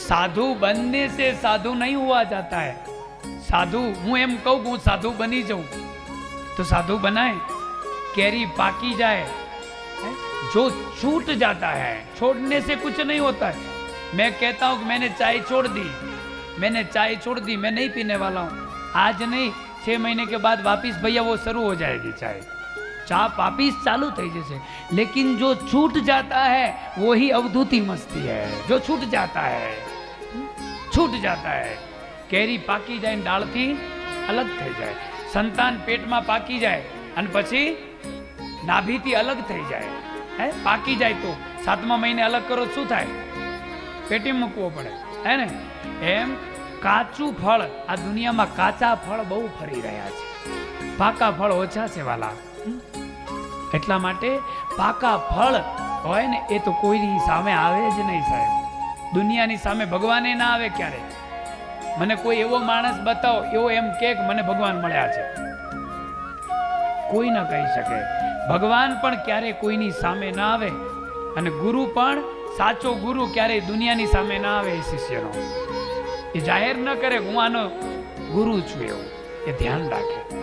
साधु बनने से साधु नहीं हुआ जाता है। साधु हूं एम कहूं हूं साधु बनी जाऊं तो साधु बनाए, कैरी पाकी जाए, जो छूट जाता है छोड़ने से कुछ नहीं होता है। मैं कहता हूं कि मैंने चाय छोड़ दी, मैं नहीं पीने वाला हूं, आज नहीं 6 महीने के बाद वापिस भैया वो शुरू हो जाएगी चाय, चाय वापिस चालू थी जैसे। लेकिन जो छूट जाता है वो ही अवधूती मस्ती है। जो छूट जाता है केरी पाकी जाए, डाल थी अलग थी जाए, संतान पेट में पाकी जाए और पछी नाभि थी अलग थी जाए, है पाकी जाए तो 7मा महीने अलग करो शू थाय, पेटी में मूकवो पड़े, है ने। एम काचू फल आ दुनिया में काचा फल बहु फरी रह्या छे, पाका फल ओछा छे वाला। એટલા માટે પાકા ફળ હોય ને એ તો કોઈની સામે આવે જ નહીં સાહેબ, દુનિયાની સામે ભગવાને ના આવે ક્યારે। મને કોઈ એવો માણસ બતાવો એવો એમ કે મને ભગવાન મળ્યા છે, કોઈ ના કહી શકે। ભગવાન પણ ક્યારે કોઈની સામે ના આવે અને ગુરુ પણ સાચો ગુરુ ક્યારે દુનિયાની સામે ના આવે શિષ્યનો, એ જાહેર ન કરે હું આનો ગુરુ છું એવું, એ ધ્યાન રાખે।